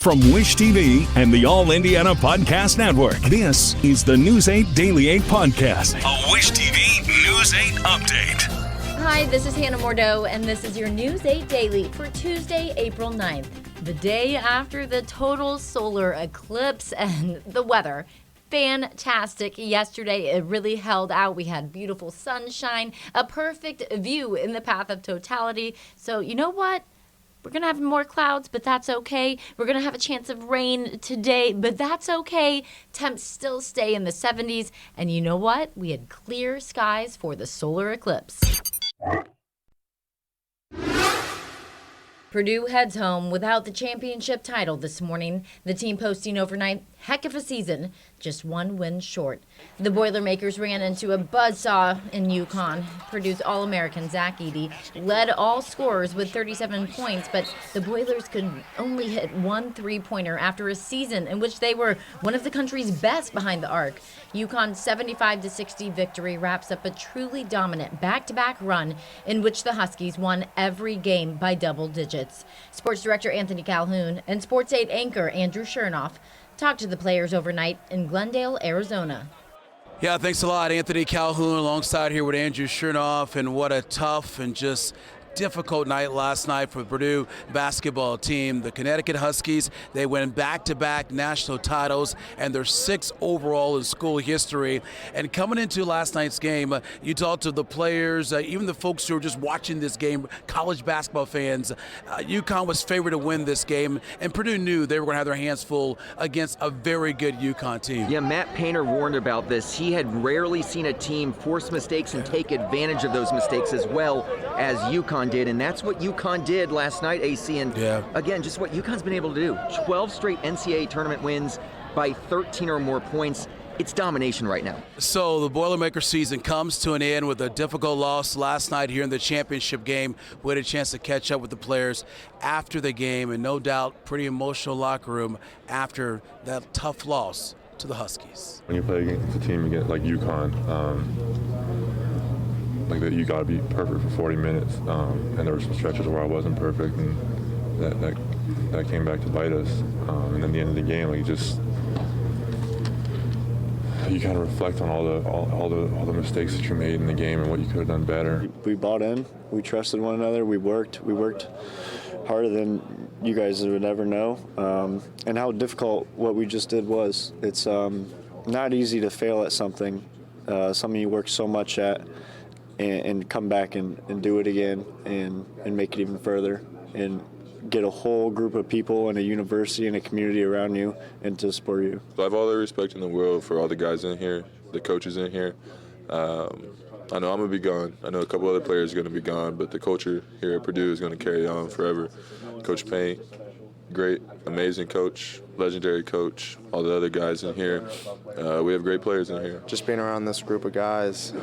From Wish TV and the All Indiana Podcast Network, this is the News 8 Daily 8 Podcast, a Wish TV News 8 update. Hi, this is Hannah Mordeau, and this is your News 8 Daily for Tuesday, April 9th, the day after the total solar eclipse. And the weather, fantastic yesterday. It really held out. We had beautiful sunshine, a perfect view in the path of totality. So you know what? We're going to have more clouds, but that's okay. We're going to have a chance of rain today, but that's okay. Temps still stay in the 70s. And you know what? We had clear skies for the solar eclipse. Purdue heads home without the championship title this morning. The team posting overnight, heck of a season, just one win short. The Boilermakers ran into a buzzsaw in UConn. Purdue's All-American Zach Edey led all scorers with 37 points, but the Boilers could only hit one three-pointer after a season in which they were one of the country's best behind the arc. UConn's 75-60 victory wraps up a truly dominant back-to-back run in which the Huskies won every game by double digits. Sports Director Anthony Calhoun and Sports 8 anchor Andrew Chernoff talked to the players overnight in Glendale, Arizona. Yeah, thanks a lot, Anthony Calhoun, alongside here with Andrew Chernoff. And what a tough and just difficult night last night for the Purdue basketball team. The Connecticut Huskies, they win back-to-back national titles, and they're 6th overall in school history. And coming into last night's game, you talked to the players, even the folks who are just watching this game, college basketball fans. UConn was favored to win this game, and Purdue knew they were going to have their hands full against a very good UConn team. Yeah, Matt Painter warned about this. He had rarely seen a team force mistakes and take advantage of those mistakes as well as UConn did, and that's what UConn did last night, AC. And again, just what UConn's been able to do. 12 straight NCAA tournament wins by 13 or more points. It's domination right now. So the Boilermaker season comes to an end with a difficult loss last night here in the championship game. We had a chance to catch up with the players after the game, and no doubt pretty emotional locker room after that tough loss to the Huskies. When you play against a team like UConn, like that, you got to be perfect for 40 minutes, and there were some stretches where I wasn't perfect, and that came back to bite us. And then the end of the game, like you kind of reflect on all the mistakes that you made in the game and what you could have done better. We bought in, we trusted one another, we worked harder than you guys would ever know, and how difficult what we just did was. It's not easy to fail at something you work so much at, and come back and do it again and make it even further and get a whole group of people and a university and a community around you and to support you. I have all the respect in the world for all the guys in here, the coaches in here. I know I'm going to be gone. I know a couple other players are going to be gone, but the culture here at Purdue is going to carry on forever. Coach Payne, great, amazing coach, legendary coach, all the other guys in here. We have great players in here. Just being around this group of guys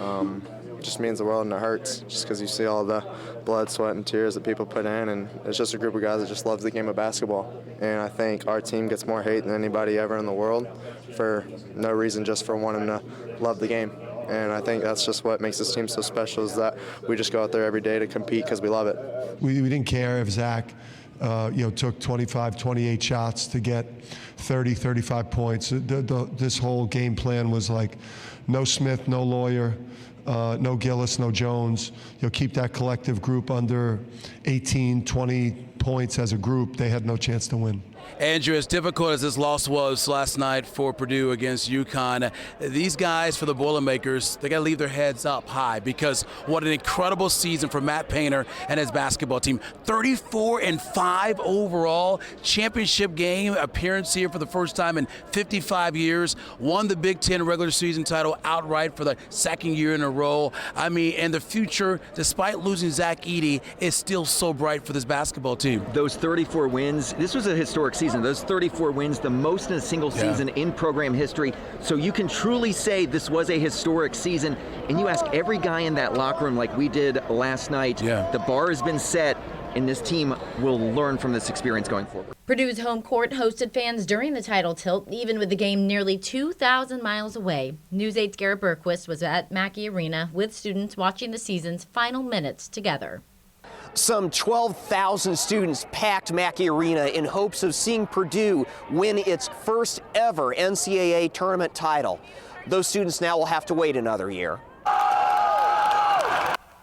just means the world, and it hurts just because you see all the blood, sweat, and tears that people put in, and it's just a group of guys that just loves the game of basketball. And I think our team gets more hate than anybody ever in the world for no reason, just for wanting to love the game. And I think that's just what makes this team so special, is that we just go out there every day to compete because we love it. We didn't care if Zach took 25, 28 shots to get 30, 35 points. This whole game plan was like no Smith, no Lawyer, no Gillis, no Jones. Keep that collective group under 18, 20 points as a group. They had no chance to win. Andrew, as difficult as this loss was last night for Purdue against UConn, these guys for the Boilermakers, they got to leave their heads up high, because what an incredible season for Matt Painter and his basketball team. 34-5 overall, championship game appearance here for the first time in 55 years, won the Big Ten regular season title outright for the second year in a row. I mean, and the future, despite losing Zach Edey, is still so bright for this basketball team. Those 34 wins, this was a historic season. Those 34 wins, the most in a single season in program history. So you can truly say this was a historic season. And you ask every guy in that locker room, like we did last night, the bar has been set, and this team will learn from this experience going forward. Purdue's home court hosted fans during the title tilt, even with the game nearly 2,000 miles away. News 8's Garrett Berquist was at Mackey Arena with students watching the season's final minutes together. Some 12,000 students packed Mackey Arena in hopes of seeing Purdue win its first ever NCAA tournament title. Those students now will have to wait another year.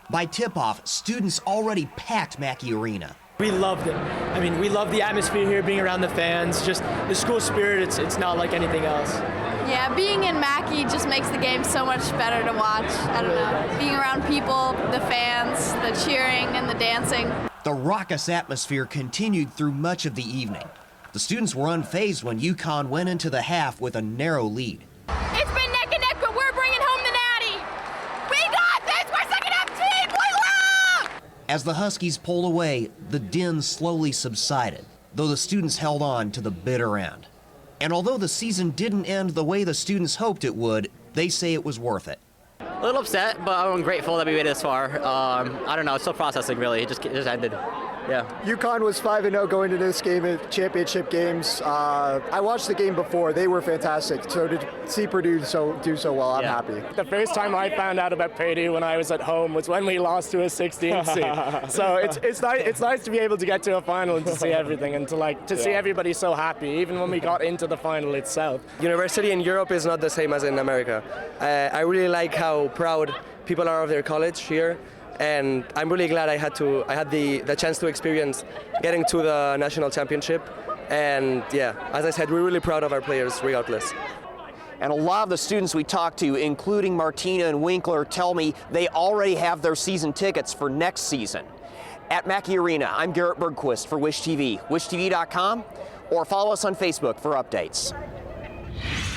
By tip-off, students already packed Mackey Arena. We loved it. I mean, we love the atmosphere here, being around the fans, just the school spirit. It's not like anything else. Yeah, being in Mackey just makes the game so much better to watch. I don't know. Being around people, the fans, the cheering and the dancing. The raucous atmosphere continued through much of the evening. The students were unfazed when UConn went into the half with a narrow lead. It's been neck and neck, but we're bringing home the natty. We got this! We're second half team! We love! As the Huskies pulled away, the din slowly subsided, though the students held on to the bitter end. And although the season didn't end the way the students hoped it would, they say it was worth it. A little upset, but I'm grateful that we made it this far. I don't know, it's still processing really. It just ended. Yeah. UConn was 5-0 going into this game at championship games. I watched the game before. They were fantastic. So to see Purdue do so well, I'm happy. The first time I found out about Purdue when I was at home was when we lost to a 16th seed. So it's nice to be able to get to a final and to see everything and to see everybody so happy, even when we got into the final itself. University in Europe is not the same as in America. I really like how proud people are of their college here. And I'm really glad I had the chance to experience getting to the national championship. And yeah, as I said, we're really proud of our players regardless. And a lot of the students we talked to, including Martina and Winkler, tell me they already have their season tickets for next season. At Mackey Arena, I'm Garrett Bergquist for Wish TV, wishtv.com, or follow us on Facebook for updates.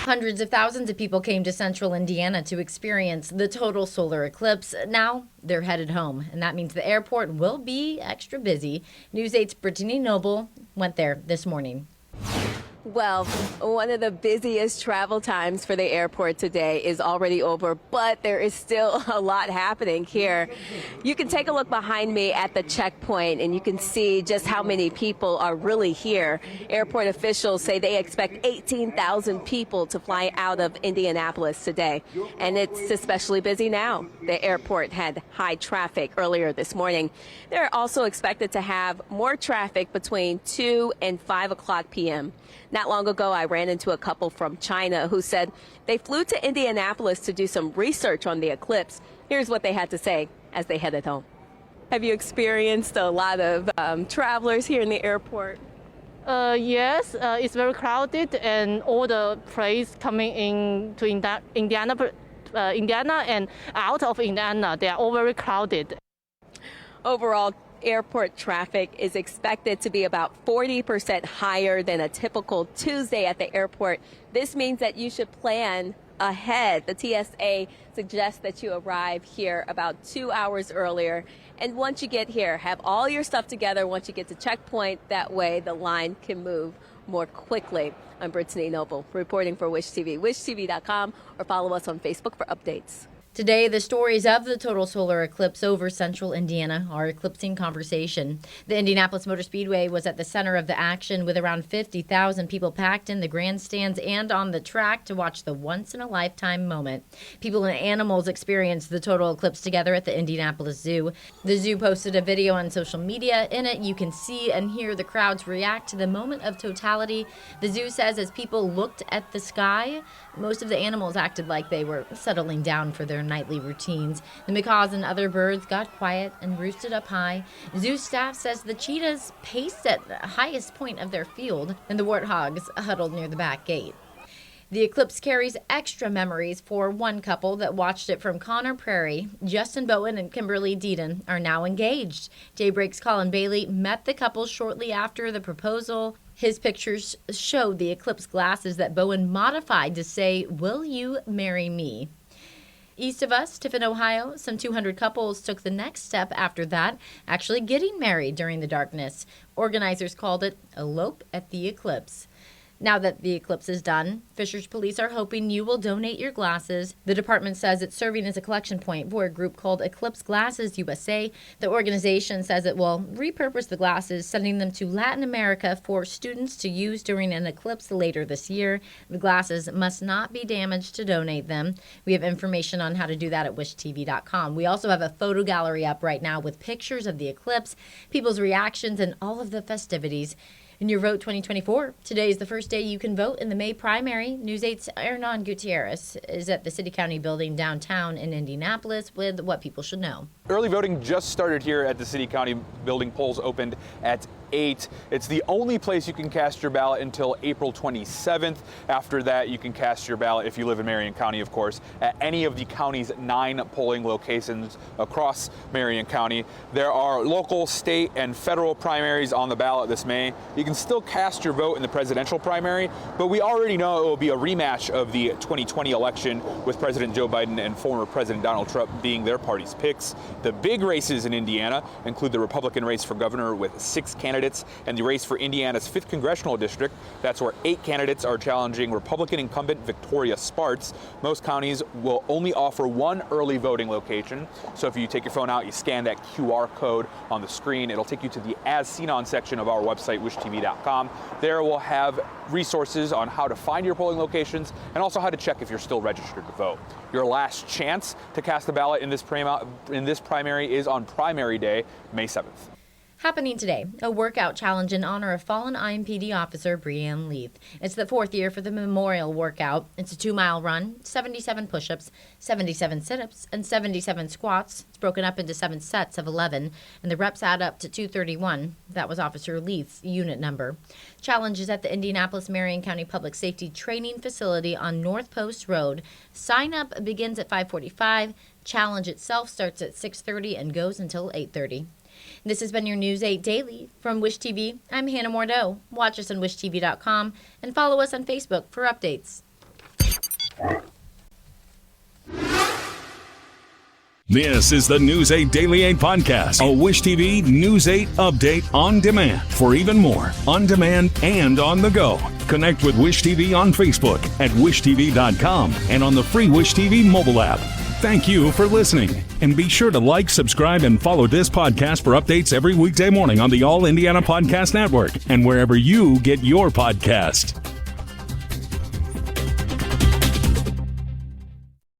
Hundreds of thousands of people came to central Indiana to experience the total solar eclipse. Now they're headed home, and that means the airport will be extra busy. News 8's Brittany Noble went there this morning. Well, one of the busiest travel times for the airport today is already over, but there is still a lot happening here. You can take a look behind me at the checkpoint, and you can see just how many people are really here. Airport officials say they expect 18,000 people to fly out of Indianapolis today, and it's especially busy now. The airport had high traffic earlier this morning. They're also expected to have more traffic between 2 and 5 o'clock p.m. Not long ago, I ran into a couple from China who said they flew to Indianapolis to do some research on the eclipse. Here's what they had to say as they headed home. Have you experienced a lot of travelers here in the airport? Yes, it's very crowded, and all the planes coming in to Indiana and out of Indiana, they are all very crowded. Overall, airport traffic is expected to be about 40% higher than a typical Tuesday at the airport. This means that you should plan ahead. The TSA suggests that you arrive here about 2 hours earlier. And once you get here, have all your stuff together once you get to checkpoint. That way the line can move more quickly. I'm Brittany Noble, reporting for Wish TV, wishtv.com, or follow us on Facebook for updates. Today, the stories of the total solar eclipse over central Indiana are eclipsing conversation. The Indianapolis Motor Speedway was at the center of the action, with around 50,000 people packed in the grandstands and on the track to watch the once-in-a-lifetime moment. People and animals experienced the total eclipse together at the Indianapolis Zoo. The zoo posted a video on social media. In it, you can see and hear the crowds react to the moment of totality. The zoo says as people looked at the sky, most of the animals acted like they were settling down for their nightly routines. The macaws and other birds got quiet and roosted up high. Zoo staff says the cheetahs paced at the highest point of their field, and the warthogs huddled near the back gate. The eclipse carries extra memories for one couple that watched it from Connor Prairie. Justin Bowen and Kimberly Deedon are now engaged. Daybreak's Colin Bailey met the couple shortly after the proposal. His pictures showed the eclipse glasses that Bowen modified to say, "Will you marry me?" East of us, Tiffin, Ohio, some 200 couples took the next step after that, actually getting married during the darkness. Organizers called it Elope at the Eclipse. Now that the eclipse is done, Fishers Police are hoping you will donate your glasses. The department says it's serving as a collection point for a group called Eclipse Glasses USA. The organization says it will repurpose the glasses, sending them to Latin America for students to use during an eclipse later this year. The glasses must not be damaged to donate them. We have information on how to do that at wishtv.com. We also have a photo gallery up right now with pictures of the eclipse, people's reactions, and all of the festivities. In your Vote 2024, today is the first day you can vote in the May primary. News 8's Hernan Gutierrez is at the City County building downtown in Indianapolis with what people should know. Early voting just started here at the City County building. Polls opened at 8. It's the only place you can cast your ballot until April 27th. After that, you can cast your ballot, if you live in Marion County, of course, at any of the county's 9 polling locations across Marion County. There are local, state, and federal primaries on the ballot this May. You can still cast your vote in the presidential primary, but we already know it will be a rematch of the 2020 election, with President Joe Biden and former President Donald Trump being their party's picks. The big races in Indiana include the Republican race for governor with 6 candidates and the race for Indiana's 5th congressional district. That's where 8 candidates are challenging Republican incumbent Victoria Spartz. Most counties will only offer 1 early voting location. So if you take your phone out, you scan that QR code on the screen, it'll take you to the As Seen On section of our website, wishtv.com. There we'll have resources on how to find your polling locations and also how to check if you're still registered to vote. Your last chance to cast a ballot in this primary is on primary day, May 7th. Happening today, a workout challenge in honor of fallen IMPD officer Breanne Leith. It's the 4th year for the memorial workout. It's a 2-mile run, 77 push-ups, 77 sit-ups, and 77 squats. It's broken up into 7 sets of 11, and the reps add up to 231. That was Officer Leith's unit number. Challenge is at the Indianapolis-Marion County Public Safety Training Facility on North Post Road. Sign-up begins at 5:45. Challenge itself starts at 6:30 and goes until 8:30. This has been your News 8 Daily from Wish TV. I'm Hannah Mordeau. Watch us on wishtv.com and follow us on Facebook for updates. This is the News 8 Daily 8 podcast, a Wish TV News 8 update on demand. For even more, on demand and on the go, connect with Wish TV on Facebook at wishtv.com and on the free Wish TV mobile app. Thank you for listening, and be sure to like, subscribe, and follow this podcast for updates every weekday morning on the All Indiana Podcast Network and wherever you get your podcast.